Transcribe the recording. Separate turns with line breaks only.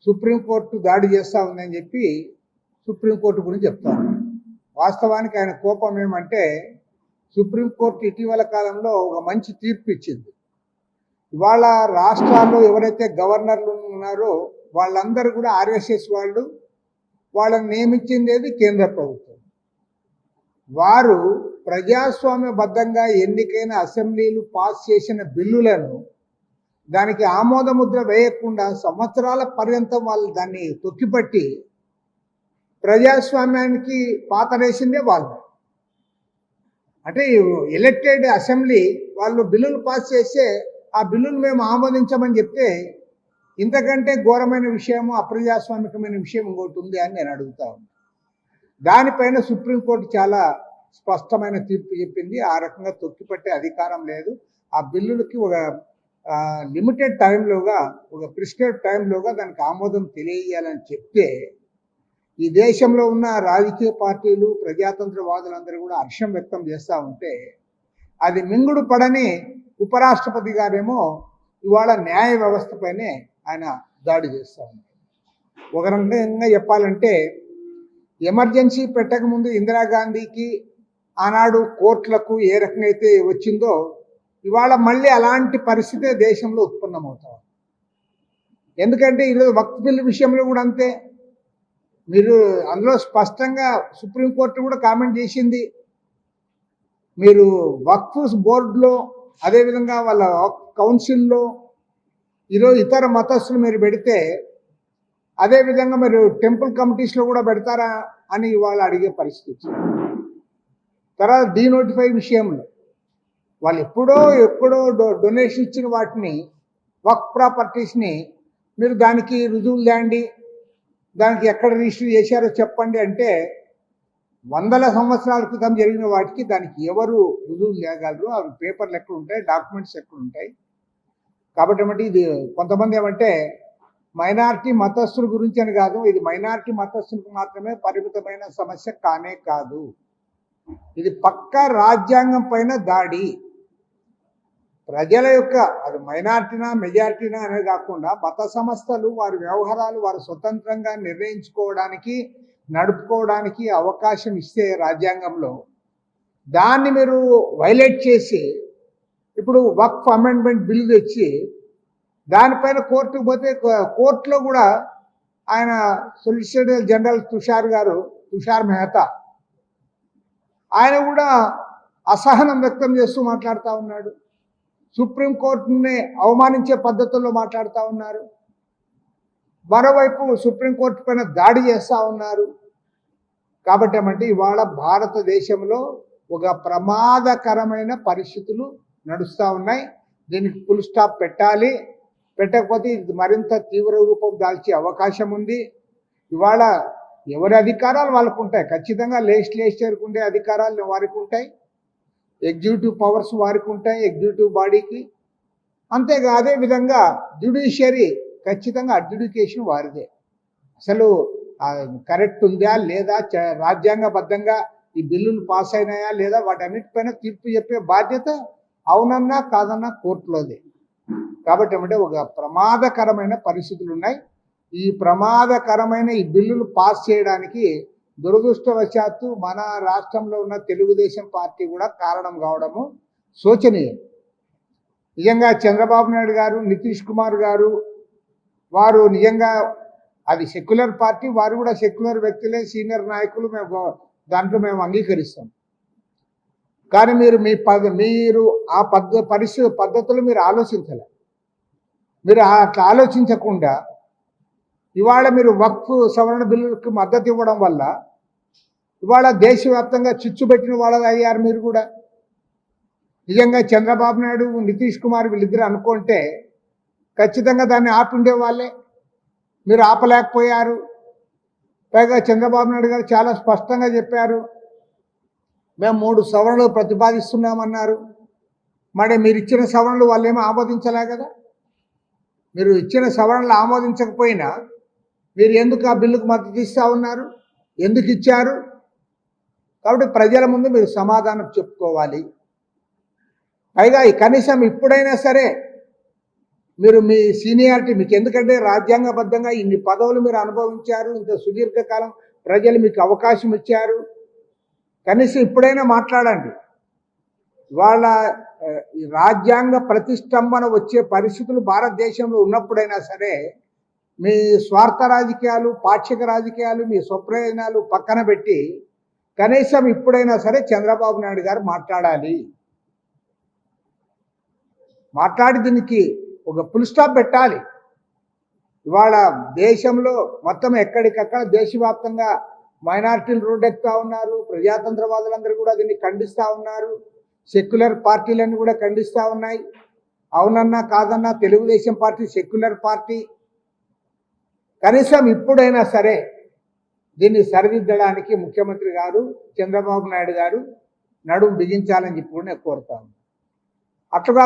Supreme court దాడి చేస్తూ ఉందని చెప్పి సుప్రీంకోర్టు గురించి చెప్తాను. వాస్తవానికి ఆయన కోపం ఏమంటే సుప్రీంకోర్టు ఇటీవల కాలంలో ఒక మంచి తీర్పు ఇచ్చింది. ఇవాళ రాష్ట్రాల్లో ఎవరైతే గవర్నర్లు ఉన్నారో వాళ్ళందరూ కూడా ఆర్ఎస్ఎస్ వాళ్ళు, వాళ్ళని నియమించింది కేంద్ర ప్రభుత్వం. వారు ప్రజాస్వామ్యబద్ధంగా ఎన్నికైన అసెంబ్లీలు పాస్ చేసిన బిల్లులను దానికి ఆమోదముద్ర వేయకుండా సంవత్సరాల పర్యంతం వాళ్ళు దాన్ని తొక్కిపట్టి ప్రజాస్వామ్యానికి పాతరేసిందే వాళ్ళు. అంటే ఎలక్టెడ్ అసెంబ్లీ వాళ్ళు బిల్లులు పాస్ చేస్తే ఆ బిల్లులు మేము ఆమోదించమని చెప్తే ఇంతకంటే ఘోరమైన విషయము, అప్రజాస్వామికమైన విషయం ఇంకోటి ఉంది అని నేను అడుగుతా ఉన్నాను. దానిపైన సుప్రీంకోర్టు చాలా స్పష్టమైన తీర్పు చెప్పింది. ఆ రకంగా తొక్కిపట్టే అధికారం లేదు. ఆ బిల్లులకి ఒక లిమిటెడ్ టైంలోగా, ఒక ప్రిస్క్రైబ్ టైంలోగా దానికి ఆమోదం తెలియజేయాలని చెప్తే ఈ దేశంలో ఉన్న రాజకీయ పార్టీలు, ప్రజాతంత్రవాదులందరూ కూడా హర్షం వ్యక్తం చేస్తూ ఉంటే అది మింగుడు పడని ఉపరాష్ట్రపతి గారేమో ఇవాళ న్యాయ వ్యవస్థపైనే ఆయన దాడి చేస్తూ ఉన్నారు. ఒక రకంగా చెప్పాలంటే ఎమర్జెన్సీ పెట్టకముందు ఇందిరాగాంధీకి ఆనాడు కోర్టులకు ఏ రకంగా అయితే వచ్చిందో ఇవాళ మళ్ళీ అలాంటి పరిస్థితే దేశంలో ఉత్పన్నమవుతాం. ఎందుకంటే ఈరోజు వక్ఫ్ బిల్లు విషయంలో కూడా అంతే. మీరు అందులో స్పష్టంగా సుప్రీంకోర్టు కూడా కామెంట్ చేసింది. మీరు వక్ఫ్ బోర్డులో, అదేవిధంగా వాళ్ళ కౌన్సిల్లో ఈరోజు ఇతర మతస్థులు మీరు పెడితే అదేవిధంగా మీరు టెంపుల్ కమిటీస్లో కూడా పెడతారా అని ఇవాళ అడిగే పరిస్థితి. తర్వాత డీనోటిఫై విషయంలో వాళ్ళు ఎప్పుడో డొనేషన్ ఇచ్చిన వాటిని, వక్ఫ్ ప్రాపర్టీస్ని మీరు దానికి రుజువులు తేండి, దానికి ఎక్కడ రిజిస్టర్ చేశారో చెప్పండి అంటే వందల సంవత్సరాల క్రితం జరిగిన వాటికి దానికి ఎవరు రుజువులు తేగలరు? అవి పేపర్లు ఎక్కడ ఉంటాయి, డాక్యుమెంట్స్ ఎక్కడ ఉంటాయి? కాబట్టి ఏమంటే ఇది కొంతమంది ఏమంటే మైనారిటీ మతస్థుల గురించి అని కాదు, ఇది మైనారిటీ మతస్థులకు మాత్రమే పరిమితమైన సమస్య కానే కాదు. ఇది పక్కా రాజ్యాంగం పైన దాడి. ప్రజల యొక్క, అది మైనారిటీనా మెజారిటీనా అనేది కాకుండా మత సంస్థలు వారి వ్యవహారాలు వారు స్వతంత్రంగా నిర్ణయించుకోవడానికి, నడుపుకోవడానికి అవకాశం ఇస్తే రాజ్యాంగంలో దాన్ని మీరు వైలేట్ చేసి ఇప్పుడు వక్ఫ్ అమెండ్మెంట్ బిల్లు తెచ్చి దానిపైన కోర్టుకు పోతే కోర్టులో కూడా ఆయన సొలిసిటర్ జనరల్ తుషార్ మెహతా ఆయన కూడా అసహనం వ్యక్తం చేస్తూ మాట్లాడుతూ ఉన్నాడు. సుప్రీంకోర్టుని అవమానించే పద్ధతుల్లో మాట్లాడుతూ ఉన్నారు. మరోవైపు సుప్రీంకోర్టు పైన దాడి చేస్తూ ఉన్నారు. కాబట్టి ఏమంటే ఇవాళ భారతదేశంలో ఒక ప్రమాదకరమైన పరిస్థితులు నడుస్తూ ఉన్నాయి. దీనికి ఫుల్ స్టాప్ పెట్టాలి. పెట్టకపోతే ఇది మరింత తీవ్ర రూపం దాల్చే అవకాశం ఉంది. ఇవాళ ఎవరి అధికారాలు వాళ్ళకు ఉంటాయి. ఖచ్చితంగా లెజిస్లేచర్కి ఉండే అధికారాలు వారికి ఉంటాయి, ఎగ్జిక్యూటివ్ పవర్స్ వారికి ఉంటాయి, ఎగ్జిక్యూటివ్ బాడీకి. అంతేగా అదేవిధంగా జ్యుడిషియరీ ఖచ్చితంగా అడ్జుడికేషన్ వారిదే. అసలు కరెక్ట్ ఉందా లేదా, రాజ్యాంగబద్ధంగా ఈ బిల్లులు పాస్ అయినాయా లేదా, వాటన్నిటిపైన తీర్పు చెప్పే బాధ్యత అవునన్నా కాదన్నా కోర్టులోదే. కాబట్టి ఏమంటే ఒక ప్రమాదకరమైన పరిస్థితులు ఉన్నాయి. ఈ ప్రమాదకరమైన ఈ బిల్లులు పాస్ చేయడానికి దురదృష్టవశాత్తు మన రాష్ట్రంలో ఉన్న తెలుగుదేశం పార్టీ కూడా కారణం కావడము శోచనీయం. నిజంగా చంద్రబాబు నాయుడు గారు, నితీష్ కుమార్ గారు వారు నిజంగా అది సెక్యులర్ పార్టీ, వారు కూడా సెక్యులర్ వ్యక్తులే, సీనియర్ నాయకులు, దాంట్లో మేము అంగీకరిస్తాం. కానీ మీరు ఆ పద్ధతులు మీరు ఆలోచించలే. మీరు అట్లా ఆలోచించకుండా ఇవాళ మీరు వక్ఫ్ సవరణ బిల్లులకు మద్దతు ఇవ్వడం వల్ల ఇవాళ దేశవ్యాప్తంగా చిచ్చుపెట్టిన వాళ్ళు అయ్యారు మీరు కూడా. నిజంగా చంద్రబాబు నాయుడు, నితీష్ కుమార్ వీళ్ళిద్దరు అనుకుంటే ఖచ్చితంగా దాన్ని ఆపిండే వాళ్ళే. మీరు ఆపలేకపోయారు. పైగా చంద్రబాబు నాయుడు గారు చాలా స్పష్టంగా చెప్పారు, మేము 3 సవరణలు ప్రతిపాదిస్తున్నామన్నారు. మరి మీరు ఇచ్చిన సవరణలు వాళ్ళేమో ఆమోదించలే కదా. మీరు ఇచ్చిన సవరణలు ఆమోదించకపోయినా మీరు ఎందుకు ఆ బిల్లుకు మద్దతు ఇస్తూ ఉన్నారు? ఎందుకు ఇచ్చారు? కాబట్టి ప్రజల ముందు మీరు సమాధానం చెప్పుకోవాలి. పైగా కనీసం ఇప్పుడైనా సరే మీరు మీ సీనియారిటీ మీకు ఎందుకంటే రాజ్యాంగబద్ధంగా ఇన్ని పదవులు మీరు అనుభవించారు, ఇంత సుదీర్ఘకాలం ప్రజలు మీకు అవకాశం ఇచ్చారు. కనీసం ఇప్పుడైనా మాట్లాడండి. వాళ్ళ ఈ రాజ్యాంగ ప్రతిష్టంభన వచ్చే పరిస్థితులు భారతదేశంలో ఉన్నప్పుడైనా సరే మీ స్వార్థ రాజకీయాలు, పాక్షిక రాజకీయాలు, మీ స్వప్రయోజనాలు పక్కన పెట్టి కనీసం ఇప్పుడైనా సరే చంద్రబాబు నాయుడు గారు మాట్లాడాలి. మాట్లాడి దీనికి ఒక ఫుల్ స్టాప్ పెట్టాలి. ఇవాళ దేశంలో మొత్తం ఎక్కడికక్కడ దేశవ్యాప్తంగా మైనారిటీలు రోడ్డెక్కుతా ఉన్నారు. ప్రజాతంత్రవాదులందరూ కూడా దీన్ని ఖండిస్తూ ఉన్నారు. సెక్యులర్ పార్టీలన్నీ కూడా ఖండిస్తూ ఉన్నాయి. అవునన్నా కాదన్నా తెలుగుదేశం పార్టీ సెక్యులర్ పార్టీ. కనీసం ఇప్పుడైనా సరే దీన్ని సరిదిద్దడానికి ముఖ్యమంత్రి గారు చంద్రబాబు నాయుడు గారు నడుము బిగించాలని చెప్పి కూడా నేను కోరుతాను. అట్లా